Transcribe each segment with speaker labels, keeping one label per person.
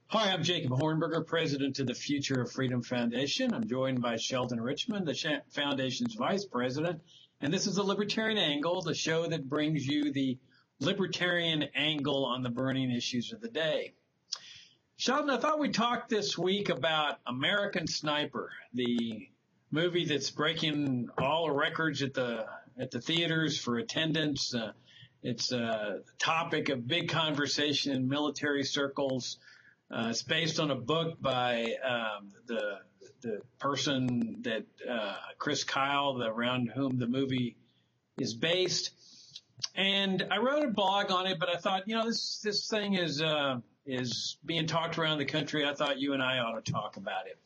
Speaker 1: Hi, I'm Jacob Hornberger, president of the Future of Freedom Foundation. I'm joined by Sheldon Richmond, the foundation's vice president. And this is the Libertarian Angle, the show that brings you the libertarian angle on the burning issues of the day. Sheldon, I thought we'd talk this week about American Sniper, the movie that's breaking all the records at the theaters for attendance. It's a topic of big conversation in military circles. It's based on a book by the person that Chris Kyle, around whom the movie is based. And I wrote a blog on it, but I thought, this thing is being talked around the country. I thought you and I ought to talk about it.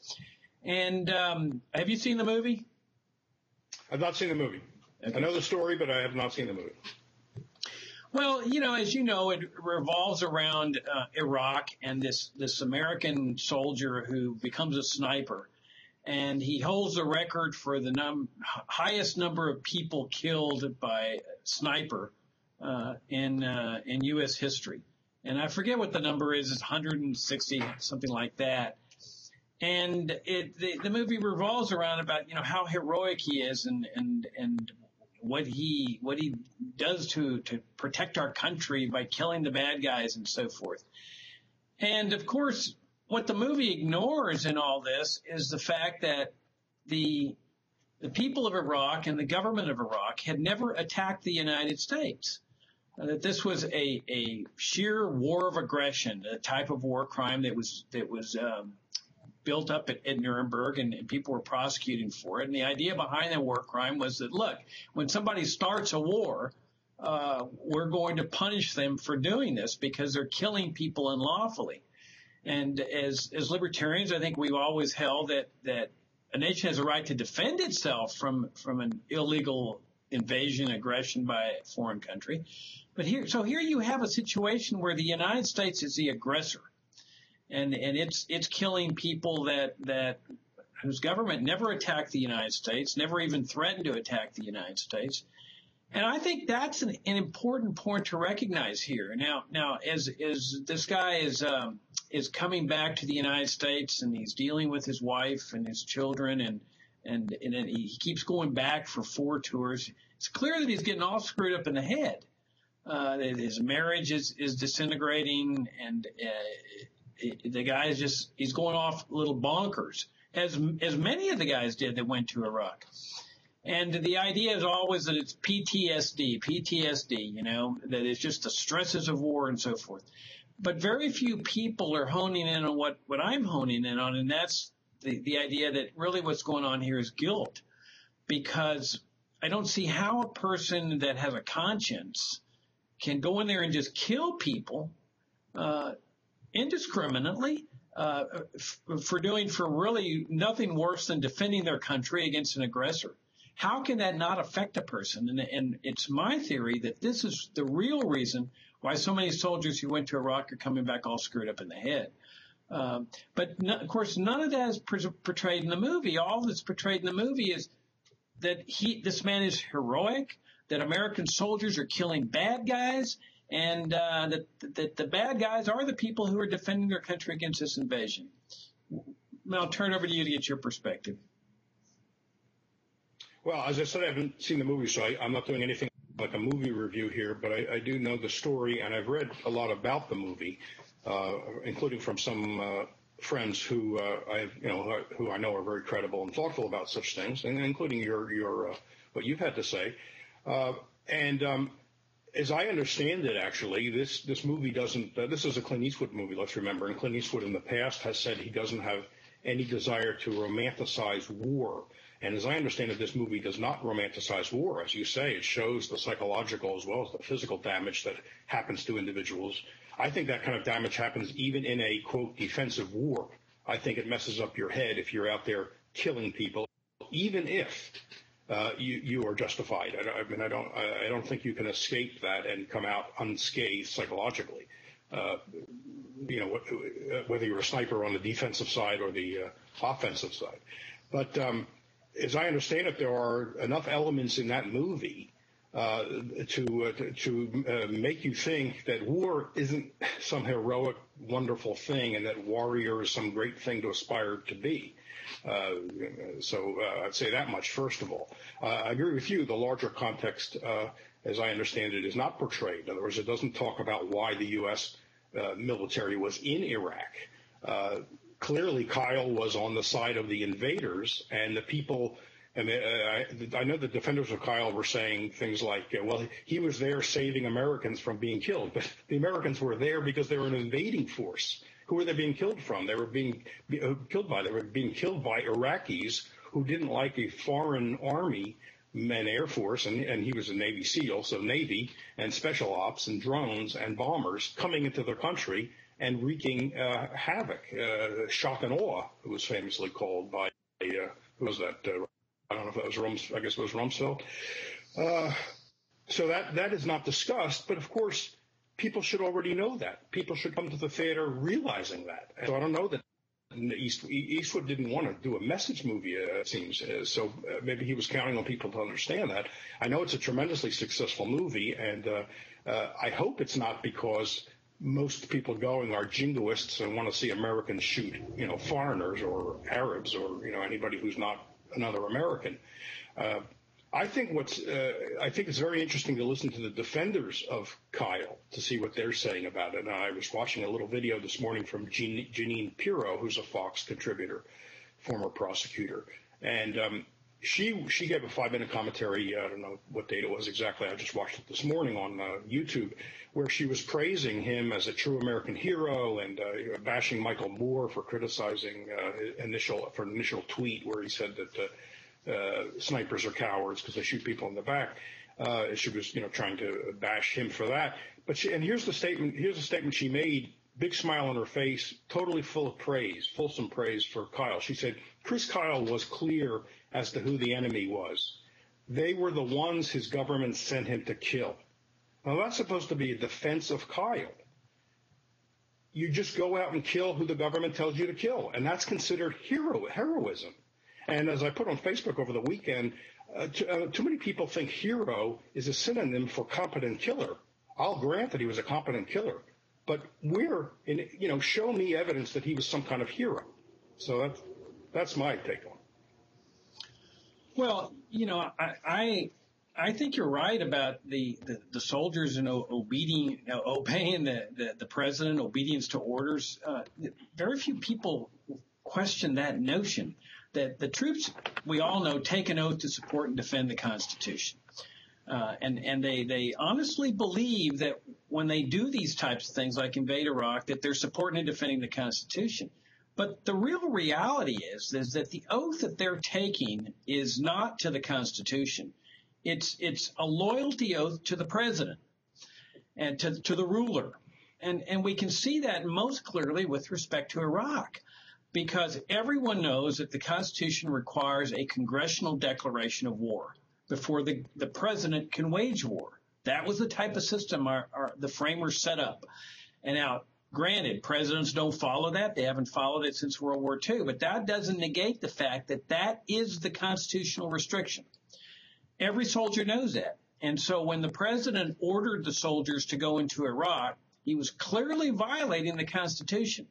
Speaker 1: And have you seen the movie?
Speaker 2: I've not seen the movie. Okay. I know the story, but I have not seen the movie.
Speaker 1: Well, as you know, it revolves around Iraq and this American soldier who becomes a sniper. And he holds the record for the highest number of people killed by sniper in U.S. history. And I forget what the number is. It's 160, something like that. And the movie revolves around about how heroic he is and what he does to protect our country by killing the bad guys and so forth. And of course, what the movie ignores in all this is the fact that the people of Iraq and the government of Iraq had never attacked the United States. That this was a sheer war of aggression, a type of war crime that was built up at Nuremberg, and people were prosecuting for it. And the idea behind the war crime was that, look, when somebody starts a war, we're going to punish them for doing this because they're killing people unlawfully. And as libertarians, I think we've always held that a nation has a right to defend itself from an illegal invasion, aggression by a foreign country. But here you have a situation where the United States is the aggressor. And it's killing people that whose government never attacked the United States, never even threatened to attack the United States. And I think that's an important point to recognize here. Now, as this guy is coming back to the United States and he's dealing with his wife and his children and he keeps going back for 4 tours, it's clear that he's getting all screwed up in the head. His marriage is disintegrating, and the guy he's going off little bonkers, as many of the guys did that went to Iraq. And the idea is always that it's PTSD, that it's just the stresses of war and so forth. But very few people are honing in on what I'm honing in on, and that's the idea that really what's going on here is guilt. Because I don't see how a person that has a conscience can go in there and just kill people indiscriminately for really nothing worse than defending their country against an aggressor. How can that not affect a person? And it's my theory that this is the real reason why so many soldiers who went to Iraq are coming back all screwed up in the head. But of course, none of that is portrayed in the movie. All that's portrayed in the movie is that this man is heroic, that American soldiers are killing bad guys, and that the bad guys are the people who are defending their country against this invasion. I'll turn it over to you to get your perspective.
Speaker 2: Well, as I said, I haven't seen the movie, so I'm not doing anything like a movie review here, but I do know the story, and I've read a lot about the movie, including from some friends who who I know are very credible and thoughtful about such things, and including your what you've had to say. As I understand it, actually, this movie doesn't. This is a Clint Eastwood movie. Let's remember, and Clint Eastwood in the past has said he doesn't have any desire to romanticize war. And as I understand it, this movie does not romanticize war. As you say, it shows the psychological as well as the physical damage that happens to individuals. I think that kind of damage happens even in a, quote, defensive war. I think it messes up your head if you're out there killing people, even if you are justified. I don't think you can escape that and come out unscathed psychologically. Whether you're a sniper on the defensive side or the offensive side. But as I understand it, there are enough elements in that movie to make you think that war isn't some heroic, wonderful thing, and that warrior is some great thing to aspire to be. So I'd say that much, first of all. I agree with you. The larger context, as I understand it, is not portrayed. In other words, it doesn't talk about why the U.S. Military was in Iraq. Clearly, Kyle was on the side of the invaders, and the people. And I know the defenders of Kyle were saying things like, well, he was there saving Americans from being killed. But the Americans were there because they were an invading force. Who were they being killed from? They were being killed by Iraqis who didn't like a foreign army and Air Force, and he was a Navy SEAL, so Navy and special ops and drones and bombers coming into their country and wreaking havoc. Shock and awe, it was famously called by, who was that? I don't know if that was I guess it was Rumsfeld. So that is not discussed, but of course, people should already know that. People should come to the theater realizing that. And so I don't know that Eastwood didn't want to do a message movie, it seems. So maybe he was counting on people to understand that. I know it's a tremendously successful movie, and I hope it's not because most people going are jingoists and want to see Americans shoot, foreigners or Arabs or, anybody who's not another American. I think it's very interesting to listen to the defenders of Kyle to see what they're saying about it. And I was watching a little video this morning from Jeanine Pirro, who's a Fox contributor, former prosecutor, and she gave a 5-minute commentary. I don't know what date it was exactly. I just watched it this morning on YouTube, where she was praising him as a true American hero and bashing Michael Moore for criticizing an initial tweet where he said that snipers are cowards because they shoot people in the back. She was, trying to bash him for that. But here's the statement. Here's a statement she made. Big smile on her face, totally full of praise, fulsome praise for Kyle. She said, Chris Kyle was clear as to who the enemy was. They were the ones his government sent him to kill. Now, that's supposed to be a defense of Kyle. You just go out and kill who the government tells you to kill, and that's considered heroism. And as I put on Facebook over the weekend, too many people think hero is a synonym for competent killer. I'll grant that he was a competent killer, but show me evidence that he was some kind of hero. So that's my take on it.
Speaker 1: Well, I think you're right about the soldiers and obeying the president, obedience to orders. Very few people question that notion that the troops, we all know, take an oath to support and defend the Constitution. And they honestly believe that when they do these types of things like invade Iraq, that they're supporting and defending the Constitution. But the real reality is that the oath that they're taking is not to the Constitution. It's a loyalty oath to the president and to the ruler. And we can see that most clearly with respect to Iraq, because everyone knows that the Constitution requires a congressional declaration of war before the president can wage war. That was the type of system the framers set up. And now, granted, presidents don't follow that. They haven't followed it since World War II. But that doesn't negate the fact that that is the constitutional restriction. Every soldier knows that. And so when the president ordered the soldiers to go into Iraq, he was clearly violating the Constitution.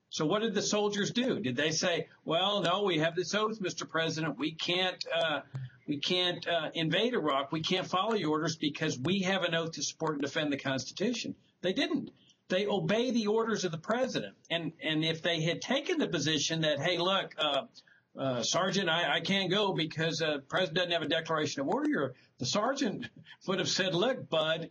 Speaker 1: So what did the soldiers do? Did they say, well, no, we have this oath, Mr. President. We can't invade Iraq. We can't follow your orders because we have an oath to support and defend the Constitution. They didn't. They obey the orders of the president. And if they had taken the position that, hey, look, Sergeant, I can't go because the president doesn't have a declaration of war, the sergeant would have said, look, bud,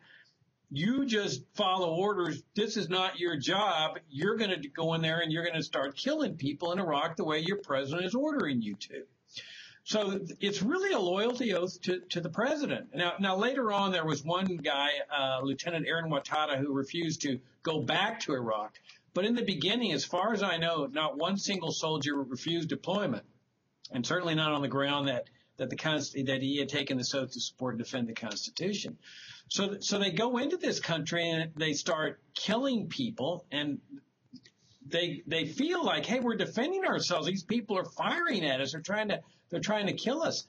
Speaker 1: you just follow orders. This is not your job. You're going to go in there and you're going to start killing people in Iraq the way your president is ordering you to. So it's really a loyalty oath to the president. Now, later on, there was one guy, Lieutenant Aaron Watada, who refused to go back to Iraq. But in the beginning, as far as I know, not one single soldier refused deployment, and certainly not on the ground that he had taken this oath to support and defend the Constitution. So they go into this country and they start killing people, and they feel like, hey, we're defending ourselves. These people are firing at us. They're trying to kill us.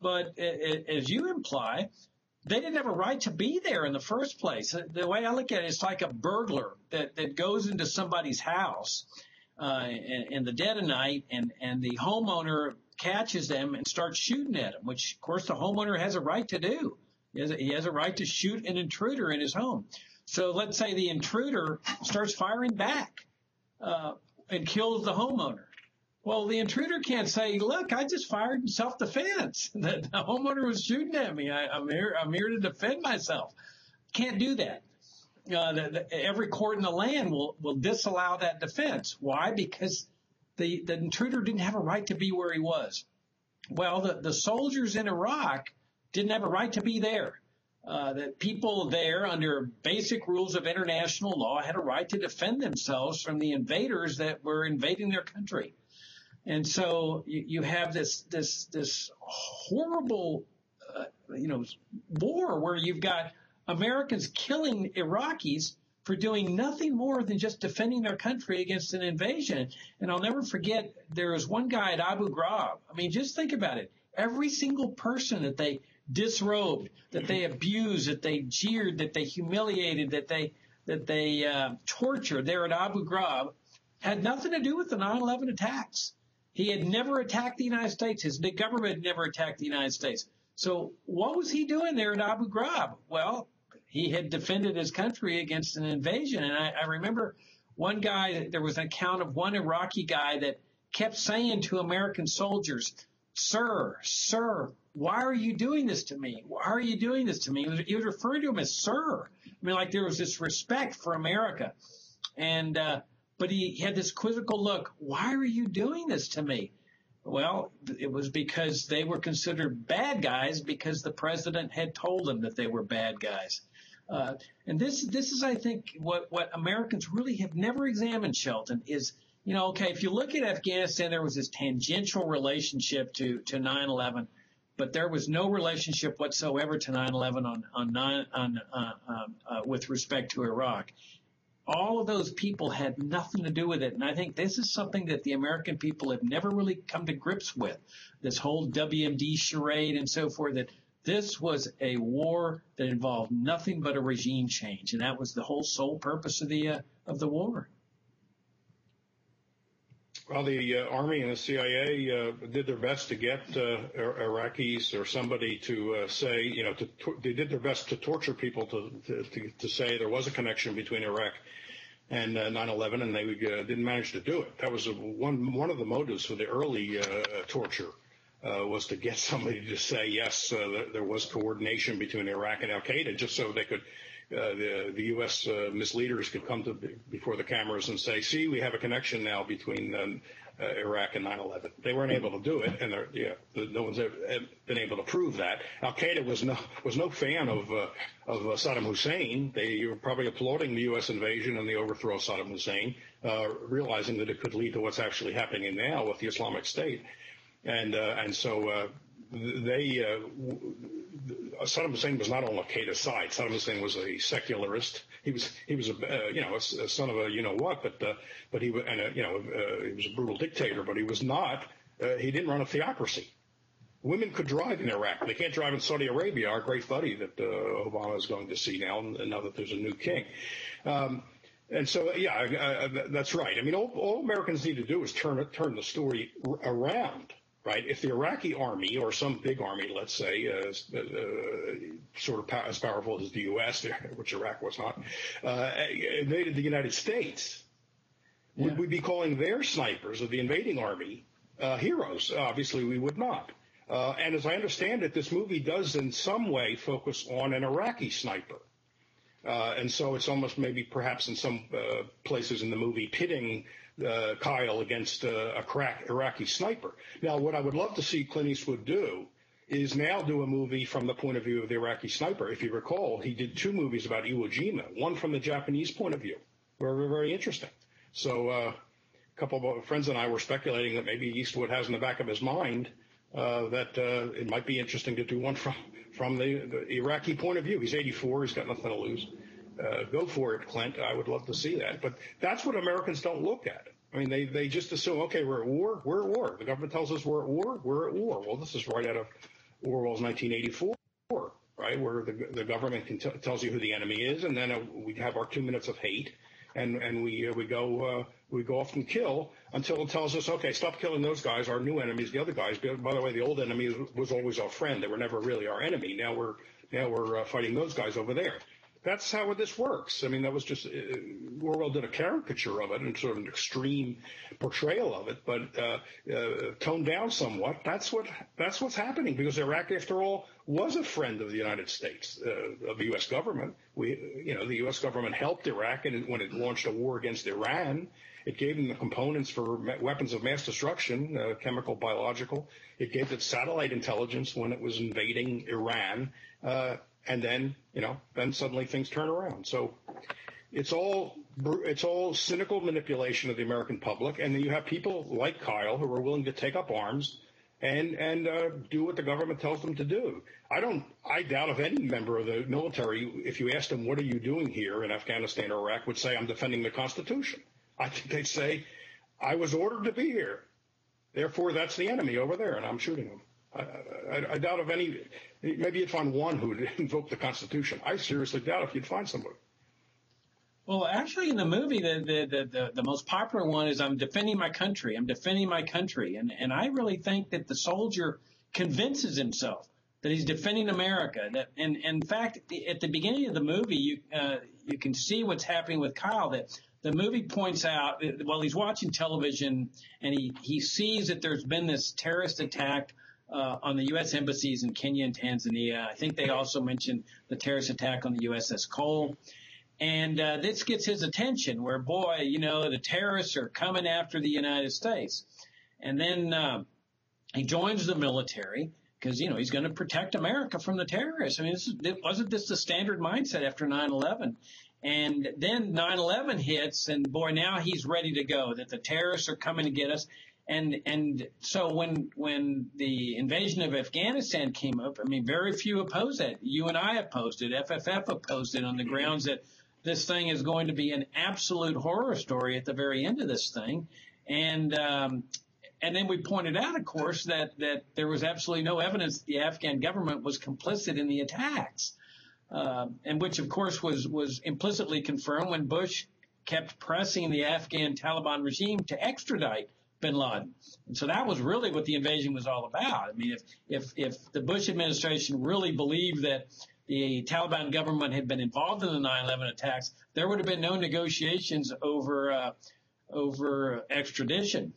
Speaker 1: But as you imply, they didn't have a right to be there in the first place. The way I look at it, it's like a burglar that goes into somebody's house in the dead of night, and the homeowner catches them and starts shooting at them, which, of course, the homeowner has a right to do. He has a right to shoot an intruder in his home. So let's say the intruder starts firing back and kills the homeowner. Well, the intruder can't say, look, I just fired in self-defense. The homeowner was shooting at me. I'm here to defend myself. Can't do that. Every court in the land will disallow that defense. Why? Because the intruder didn't have a right to be where he was. Well, the soldiers in Iraq didn't have a right to be there. The people there, under basic rules of international law, had a right to defend themselves from the invaders that were invading their country. And so you have this horrible, war where you've got Americans killing Iraqis for doing nothing more than just defending their country against an invasion. And I'll never forget, there was one guy at Abu Ghraib. I mean, just think about it. Every single person that they disrobed, that they abused, that they jeered, that they humiliated, that they tortured there at Abu Ghraib had nothing to do with the 9/11 attacks. He had never attacked the United States. His government had never attacked the United States. So what was he doing there at Abu Ghraib? Well, he had defended his country against an invasion. And I remember one guy, there was an account of one Iraqi guy that kept saying to American soldiers, sir, why are you doing this to me? Why are you doing this to me? He was referring to him as sir. I mean, like there was this respect for America. And but he had this quizzical look. Why are you doing this to me? Well, it was because they were considered bad guys because the president had told them that they were bad guys. And this is, I think, what Americans really have never examined, Shelton, is, okay, if you look at Afghanistan, there was this tangential relationship to 9/11, but there was no relationship whatsoever to 9/11 with respect to Iraq. All of those people had nothing to do with it. And I think this is something that the American people have never really come to grips with, this whole WMD charade and so forth, that this was a war that involved nothing but a regime change. And that was the whole sole purpose of the war.
Speaker 2: Well, the Army and the CIA did their best to get Iraqis or somebody to say, they did their best to torture people to say there was a connection between Iraq and 9/11, and they didn't manage to do it. That was one of the motives for the early torture, was to get somebody to say, yes, there was coordination between Iraq and al-Qaeda, just so they could the U.S. misleaders could come before the cameras and say, see, we have a connection now between Iraq and 9/11. They weren't able to do it, and no one's ever been able to prove that. Al-Qaeda was no fan of Saddam Hussein. They were probably applauding the U.S. invasion and the overthrow of Saddam Hussein, realizing that it could lead to what's actually happening now with the Islamic State. And so Saddam Hussein was not on Al-Qaeda's side. Saddam Hussein was a secularist. He was a son of a but he was he was a brutal dictator. But he was not. He didn't run a theocracy. Women could drive in Iraq. They can't drive in Saudi Arabia. Our great buddy that Obama is going to see now that there's a new king. And so, that's right. I mean, all Americans need to do is turn the story around. Right, if the Iraqi army or some big army, let's say, sort of as powerful as the U.S., which Iraq was not, invaded the United States, would we be calling their snipers of the invading army heroes? Obviously, we would not. And as I understand it, this movie does in some way focus on an Iraqi sniper. And so it's almost maybe perhaps in some places in the movie pitting Kyle against a crack Iraqi sniper. Now, what I would love to see Clint Eastwood do is now do a movie from the point of view of the Iraqi sniper. If you recall, he did 2 movies about Iwo Jima, one from the Japanese point of view. Very, very interesting. So a couple of friends and I were speculating that maybe Eastwood has in the back of his mind that it might be interesting to do one from the Iraqi point of view. He's 84. He's got nothing to lose. Go for it, Clint. I would love to see that. But that's what Americans don't look at. I mean, they just assume, okay, we're at war. We're at war. The government tells us we're at war. We're at war. Well, this is right out of Orwell's 1984. right, where the government tells you who the enemy is, and then we have our 2 minutes of hate, and we go off and kill until it tells us, okay, stop killing those guys, our new enemies, the other guys. By the way, the old enemy was always our friend; they were never really our enemy. Now we're fighting those guys over there. That's how this works. I mean, that was just Orwell did a caricature of it and sort of an extreme portrayal of it, but toned down somewhat. That's what's happening, because Iraq, after all, was a friend of the United States, of the U.S. government. The U.S. government helped Iraq, and when it launched a war against Iran, it gave them the components for weapons of mass destruction, chemical, biological. It gave it satellite intelligence when it was invading Iran. And then, then suddenly things turn around. So it's all cynical manipulation of the American public. And then you have people like Kyle who are willing to take up arms and do what the government tells them to do. I doubt if any member of the military, if you asked them, what are you doing here in Afghanistan or Iraq, would say, I'm defending the Constitution. I think they'd say, I was ordered to be here. Therefore, that's the enemy over there, and I'm shooting them. I doubt if any, maybe you'd find one who would invoke the Constitution. I seriously doubt if you'd find somebody.
Speaker 1: Well, actually, in the movie, the most popular one is I'm defending my country. I'm defending my country. And I really think that the soldier convinces himself that he's defending America. And in fact, at the beginning of the movie, you can see what's happening with Kyle, that the movie points out, while he's watching television, and he sees that there's been this terrorist attack on the U.S. embassies in Kenya and Tanzania. I think they also mentioned the terrorist attack on the USS Cole. And this gets his attention, where, boy, the terrorists are coming after the United States. And then he joins the military because, he's going to protect America from the terrorists. I mean, wasn't this the standard mindset after 9/11? And then 9/11 hits, and, boy, now he's ready to go, that the terrorists are coming to get us. And so when the invasion of Afghanistan came up, I mean, very few opposed that. You and I opposed it. FFF opposed it on the grounds that this thing is going to be an absolute horror story at the very end of this thing. And then we pointed out, of course, that there was absolutely no evidence that the Afghan government was complicit in the attacks, and which, of course, was implicitly confirmed when Bush kept pressing the Afghan Taliban regime to extradite bin Laden. And so that was really what the invasion was all about. I mean, if the Bush administration really believed that the Taliban government had been involved in the 9/11 attacks, there would have been no negotiations over extradition.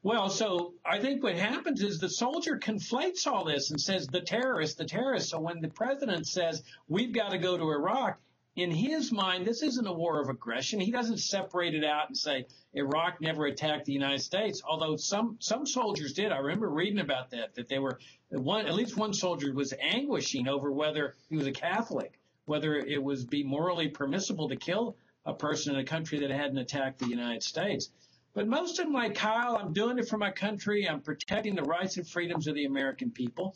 Speaker 1: Well, so I think what happens is the soldier conflates all this and says the terrorists. So when the president says we've got to go to Iraq, in his mind, this isn't a war of aggression. He doesn't separate it out and say Iraq never attacked the United States, although some soldiers did. I remember reading about that they were at least one soldier was anguishing over whether he was a Catholic, whether it was be morally permissible to kill a person in a country that hadn't attacked the United States. But most of them, like Kyle, I'm doing it for my country. I'm protecting the rights and freedoms of the American people.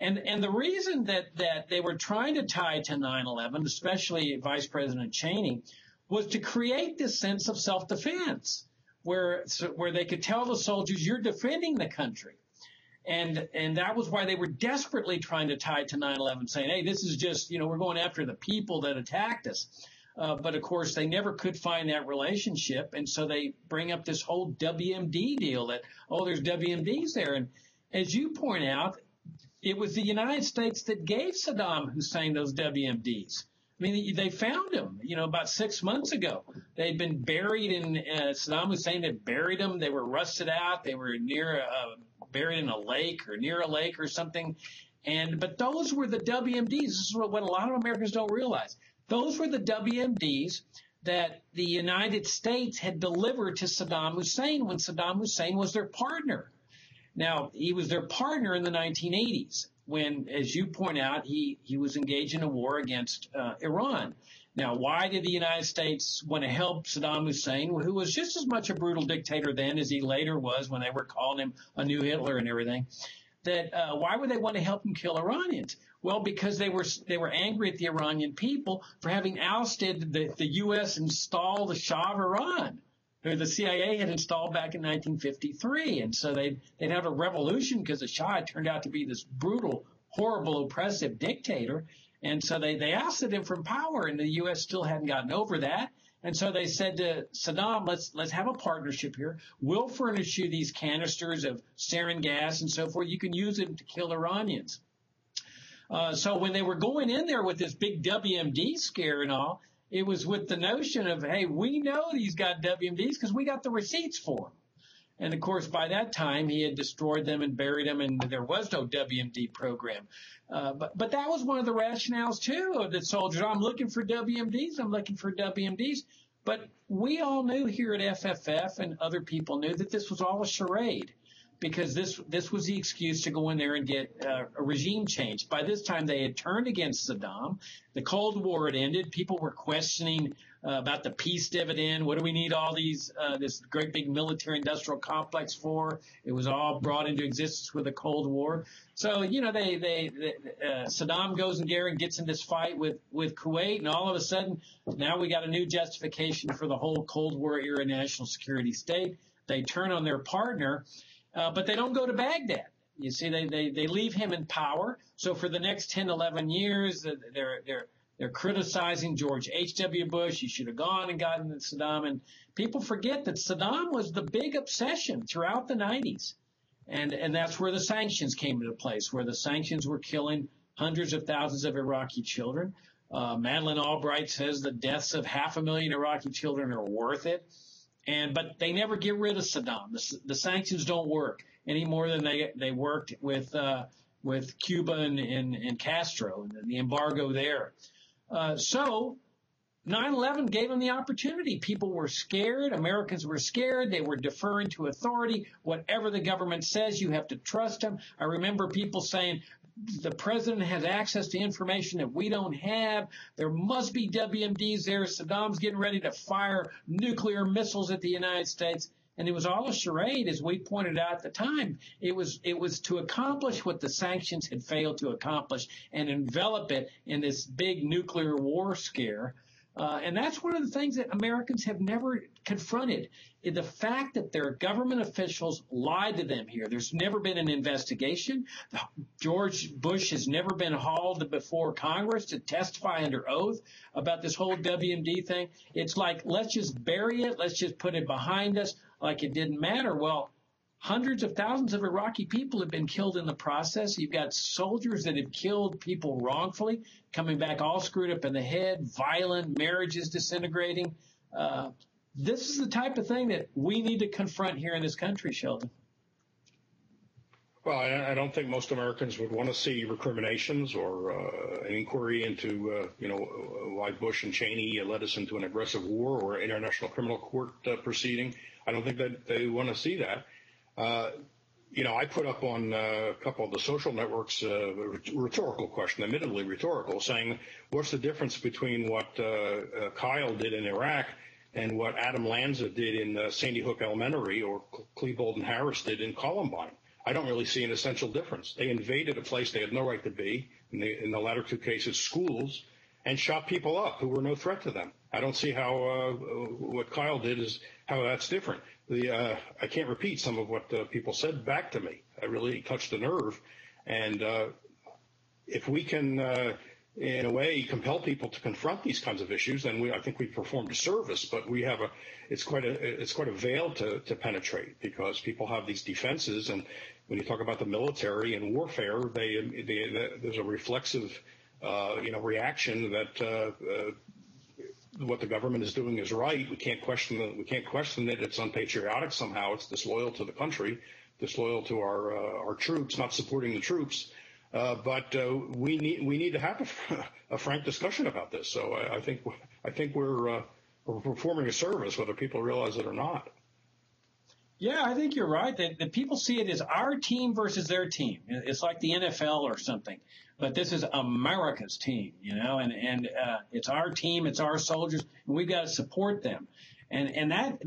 Speaker 1: And the reason that they were trying to tie to 9/11, especially Vice President Cheney, was to create this sense of self-defense where they could tell the soldiers, you're defending the country. And that was why they were desperately trying to tie it to 9/11, saying, hey, this is just, we're going after the people that attacked us. But, of course, they never could find that relationship. And so they bring up this whole WMD deal that, there's WMDs there. And as you point out, it was the United States that gave Saddam Hussein those WMDs. I mean, they found them, about 6 months ago. They'd been buried in Saddam Hussein had buried them. They were rusted out. They were buried in a lake or near a lake or something. But those were the WMDs. This is what a lot of Americans don't realize. Those were the WMDs that the United States had delivered to Saddam Hussein when Saddam Hussein was their partner. Now, he was their partner in the 1980s when, as you point out, he was engaged in a war against Iran. Now, why did the United States want to help Saddam Hussein, who was just as much a brutal dictator then as he later was when they were calling him a new Hitler and everything? Why would they want to help him kill Iranians? Well, because they were angry at the Iranian people for having ousted the U.S. installed the Shah of Iran, who the CIA had installed back in 1953. And so they'd have a revolution because the Shah turned out to be this brutal, horrible, oppressive dictator. And so they ousted him from power, and the U.S. still hadn't gotten over that. And so they said to Saddam, let's have a partnership here. We'll furnish you these canisters of sarin gas and so forth. You can use it to kill Iranians. So when they were going in there with this big WMD scare and all, it was with the notion of, hey, we know he's got WMDs because we got the receipts for them. And, of course, by that time, he had destroyed them and buried them, and there was no WMD program. But that was one of the rationales, too, of the soldiers. I'm looking for WMDs. I'm looking for WMDs. But we all knew here at FFF, and other people knew, that this was all a charade, because this was the excuse to go in there and get a regime change. By this time, they had turned against Saddam. The Cold War had ended. People were questioning about the peace dividend. What do we need all these this great big military-industrial complex for? It was all brought into existence with the Cold War. So, you know, Saddam goes in there and gets in this fight with Kuwait, and all of a sudden, now we got a new justification for the whole Cold War era national security state. They turn on their partner. But they don't go to Baghdad. You see, they leave him in power. So for the next 10, 11 years, they're criticizing George H.W. Bush. He should have gone and gotten Saddam. And people forget that Saddam was the big obsession throughout the 90s. And that's where the sanctions came into place, where the sanctions were killing hundreds of thousands of Iraqi children. Madeleine Albright says the deaths of 500,000 Iraqi children are worth it. But they never get rid of Saddam. The sanctions don't work any more than they worked with Cuba and Castro and the embargo there. So 9/11 gave them the opportunity. People were scared. Americans were scared. They were deferring to authority. Whatever the government says, you have to trust them. I remember people saying, the president has access to information that we don't have. There must be WMDs there. Saddam's getting ready to fire nuclear missiles at the United States. And it was all a charade, as we pointed out at the time. It was to accomplish what the sanctions had failed to accomplish and envelop it in this big nuclear war scare. And that's one of the things that Americans have never confronted, the fact that their government officials lied to them here. There's never been an investigation. George Bush has never been hauled before Congress to testify under oath about this whole WMD thing. It's like, let's just bury it. Let's just put it behind us like it didn't matter. Well, hundreds of thousands of Iraqi people have been killed in the process. You've got soldiers that have killed people wrongfully, coming back all screwed up in the head, violent, marriages disintegrating. This is the type of thing that we need to confront here in this country, Sheldon.
Speaker 2: Well, I don't think most Americans would want to see recriminations or an inquiry into, why Bush and Cheney led us into an aggressive war or international criminal court proceeding. I don't think that they want to see that. I put up on a couple of the social networks a rhetorical question, admittedly rhetorical, saying, what's the difference between what Kyle did in Iraq and what Adam Lanza did in Sandy Hook Elementary or Klebold and Harris did in Columbine? I don't really see an essential difference. They invaded a place they had no right to be, in the latter two cases, schools, and shot people up who were no threat to them. I don't see how what Kyle did is how that's different. I can't repeat some of what people said back to me. I really touched a nerve. And if we can, in a way, compel people to confront these kinds of issues, then I think we've performed a service. But it's quite a veil to penetrate, because people have these defenses. And when you talk about the military and warfare, there's a reflexive, reaction that what the government is doing is right. We can't question it. It's unpatriotic somehow. It's disloyal to the country, disloyal to our troops, not supporting the troops. But we need to have a frank discussion about this. So I think we're performing a service, whether people realize it or not.
Speaker 1: Yeah, I think you're right. That people see it as our team versus their team. It's like the NFL or something. But this is America's team, and it's our team, it's our soldiers, and we've got to support them. And that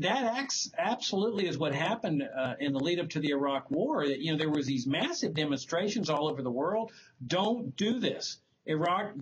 Speaker 1: absolutely is what happened in the lead up to the Iraq War. There was these massive demonstrations all over the world. Don't do this. Iraq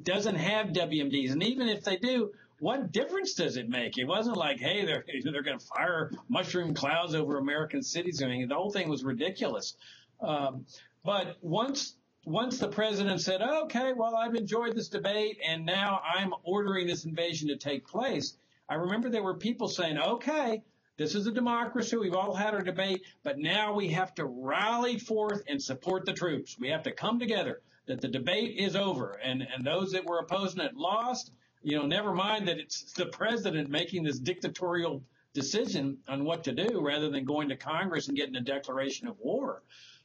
Speaker 1: doesn't have WMDs, and even if they do, what difference does it make? It wasn't like, hey, they're going to fire mushroom clouds over American cities. I mean, the whole thing was ridiculous. But once once the president said, okay, well, I've enjoyed this debate and now I'm ordering this invasion to take place, I remember there were people saying, okay, this is a democracy. We've all had our debate, but now we have to rally forth and support the troops. We have to come together, that the debate is over. And those that were opposing it lost. Never mind that it's the president making this dictatorial decision on what to do rather than going to Congress and getting a declaration of war.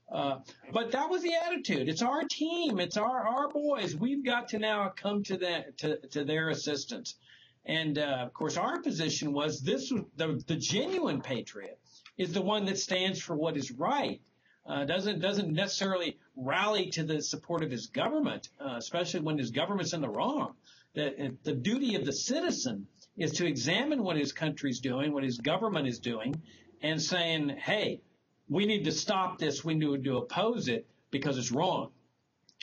Speaker 1: But that was the attitude. It's our team. It's our boys. We've got to now come to their assistance. And, of course, our position was the genuine patriot is the one that stands for what is right, doesn't necessarily rally to the support of his government, especially when his government's in the wrong. The duty of the citizen is to examine what his country's doing, what his government is doing, and saying, hey, we need to stop this. We need to oppose it because it's wrong.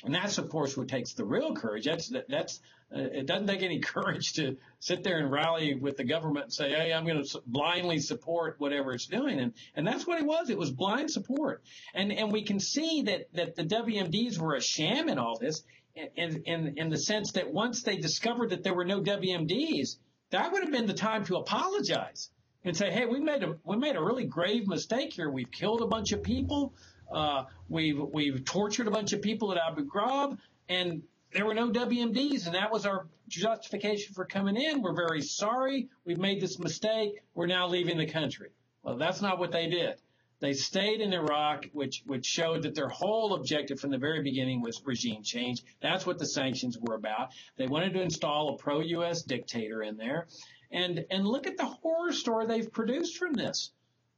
Speaker 1: And that's, of course, what takes the real courage. It doesn't take any courage to sit there and rally with the government and say, hey, I'm going to blindly support whatever it's doing. And that's what it was. It was blind support. And we can see that the WMDs were a sham in all this in the sense that once they discovered that there were no WMDs, that would have been the time to apologize and say, hey, we made a really grave mistake here. We've killed a bunch of people. We've tortured a bunch of people at Abu Ghraib, and there were no WMDs, and that was our justification for coming in. We're very sorry. We've made this mistake. We're now leaving the country. Well, that's not what they did. They stayed in Iraq, which showed that their whole objective from the very beginning was regime change. That's what the sanctions were about. They wanted to install a pro-U.S. dictator in there. And look at the horror story they've produced from this.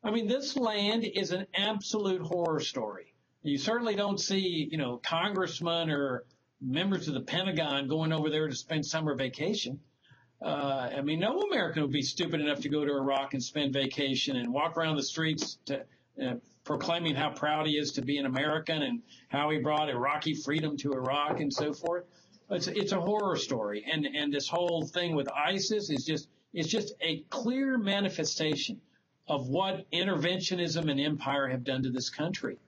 Speaker 1: I mean, this land is an absolute horror story. You certainly don't see, congressmen or members of the Pentagon going over there to spend summer vacation. No American would be stupid enough to go to Iraq and spend vacation and walk around the streets proclaiming how proud he is to be an American and how he brought Iraqi freedom to Iraq and so forth. It's a horror story. And this whole thing with ISIS is just a clear manifestation of what interventionism and empire have done to this country.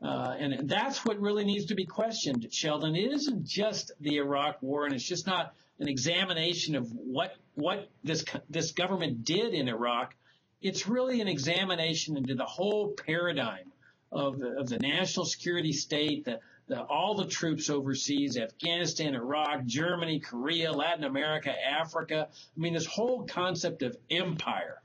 Speaker 1: And that's what really needs to be questioned, Sheldon. It isn't just the Iraq war, and it's just not an examination of what this government did in Iraq. It's really an examination into the whole paradigm of the national security state, all the troops overseas, Afghanistan, Iraq, Germany, Korea, Latin America, Africa. I mean, this whole concept of empire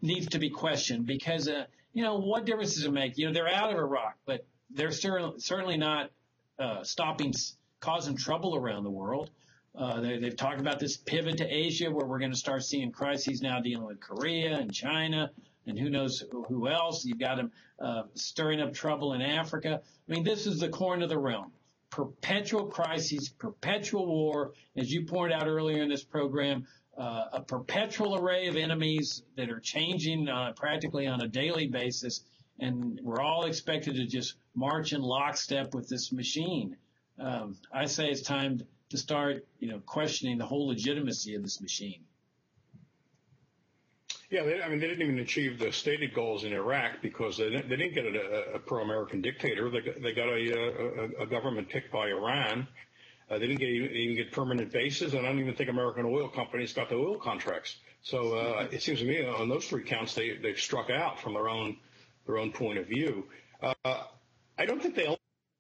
Speaker 1: needs to be questioned because, what difference does it make? They're out of Iraq, but they're certainly not causing trouble around the world. They've talked about this pivot to Asia where we're going to start seeing crises now dealing with Korea and China and who knows who else. You've got them stirring up trouble in Africa. I mean, this is the corner of the realm. Perpetual crises, perpetual war, as you pointed out earlier in this program, a perpetual array of enemies that are changing practically on a daily basis, and we're all expected to just march in lockstep with this machine. I say it's time to start, questioning the whole legitimacy of this machine.
Speaker 2: Yeah, they didn't even achieve the stated goals in Iraq because they didn't get a pro-American dictator. They got a government picked by Iran. They didn't even get permanent bases, and I don't even think American oil companies got the oil contracts. So it seems to me on those three counts they've struck out from their own point of view. I don't think they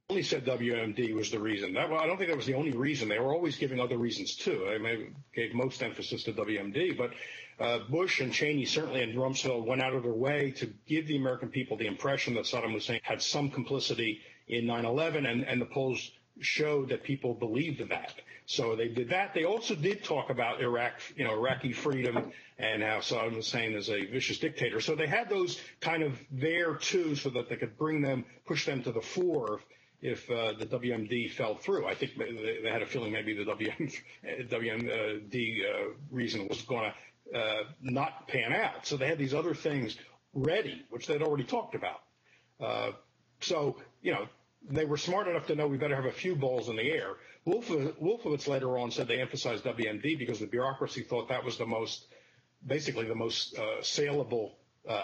Speaker 2: only said WMD was the reason. I don't think that was the only reason. They were always giving other reasons too. They gave most emphasis to WMD, but Bush and Cheney certainly and Rumsfeld went out of their way to give the American people the impression that Saddam Hussein had some complicity in 9/11, and the polls showed that people believed in that. So they did that. They also did talk about Iraq, Iraqi freedom and how Saddam Hussein is a vicious dictator. So they had those kind of there too, so that they could push them to the fore if the WMD fell through. I think they had a feeling maybe the WMD reason was going to not pan out. So they had these other things ready, which they'd already talked about. They were smart enough to know we better have a few balls in the air. Wolfowitz later on said they emphasized WMD because the bureaucracy thought that was the most saleable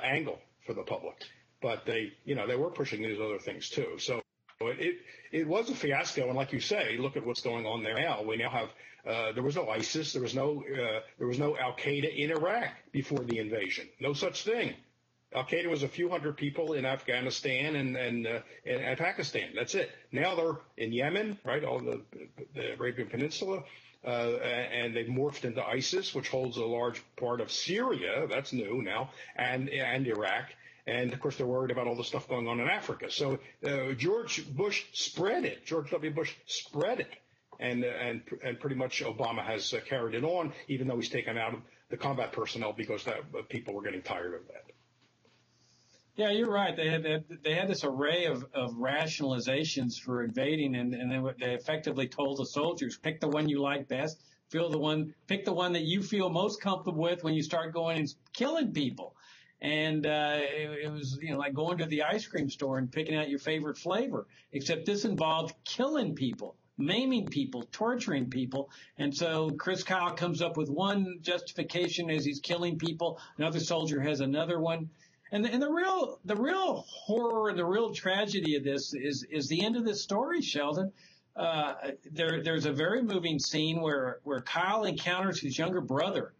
Speaker 2: angle for the public. But they were pushing these other things too. So It was a fiasco, and like you say, look at what's going on there now. We now have there was no ISIS, there was no Al Qaeda in Iraq before the invasion. No such thing. Al Qaeda was a few hundred people in Afghanistan and Pakistan. That's it. Now they're in Yemen, right? All the Arabian Peninsula, and they've morphed into ISIS, which holds a large part of Syria. That's new now, and Iraq. And, of course, they're worried about all the stuff going on in Africa. So George Bush spread it. George W. Bush spread it. And pretty much Obama has carried it on, even though he's taken out the combat personnel because people were getting tired of that.
Speaker 1: Yeah, you're right. They had this array of rationalizations for invading, and they effectively told the soldiers, pick the one you like best, pick the one that you feel most comfortable with when you start going and killing people. And it was, like going to the ice cream store and picking out your favorite flavor, except this involved killing people, maiming people, torturing people. And so Chris Kyle comes up with one justification as he's killing people. Another soldier has another one. And the real horror and the real tragedy of this is the end of this story, Sheldon. There's a very moving scene where Kyle encounters his younger brother,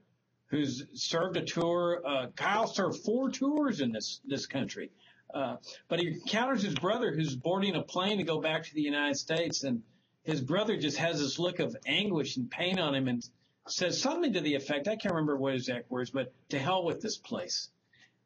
Speaker 1: who's served a tour. Kyle served 4 tours in this country. But he encounters his brother who's boarding a plane to go back to the United States. And his brother just has this look of anguish and pain on him and says something to the effect, I can't remember what his exact words, but to hell with this place.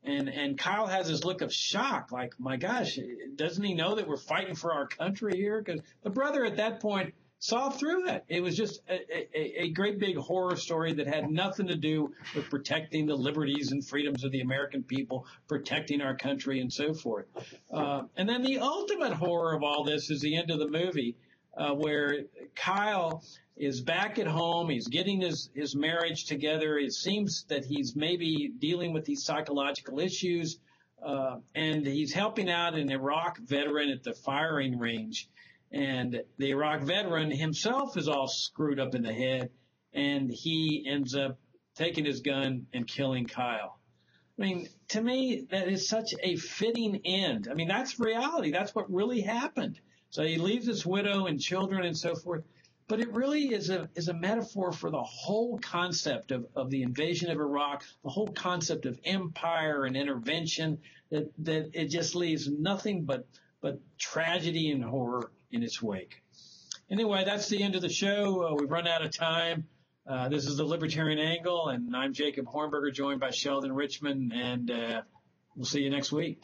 Speaker 1: And Kyle has this look of shock, like, my gosh, doesn't he know that we're fighting for our country here? Because the brother at that point saw through that. It was just a great big horror story that had nothing to do with protecting the liberties and freedoms of the American people, protecting our country, and so forth. And then the ultimate horror of all this is the end of the movie, where Kyle is back at home. He's getting his marriage together. It seems that he's maybe dealing with these psychological issues, and he's helping out an Iraq veteran at the firing range. And the Iraq veteran himself is all screwed up in the head, and he ends up taking his gun and killing Kyle. I mean, to me, that is such a fitting end. I mean, that's reality. That's what really happened. So he leaves his widow and children and so forth. But it really is a metaphor for the whole concept of the invasion of Iraq, the whole concept of empire and intervention, that it just leaves nothing but tragedy and horror in its wake. Anyway, that's the end of the show. We've run out of time. This is the Libertarian Angle, and I'm Jacob Hornberger, joined by Sheldon Richman, and we'll see you next week.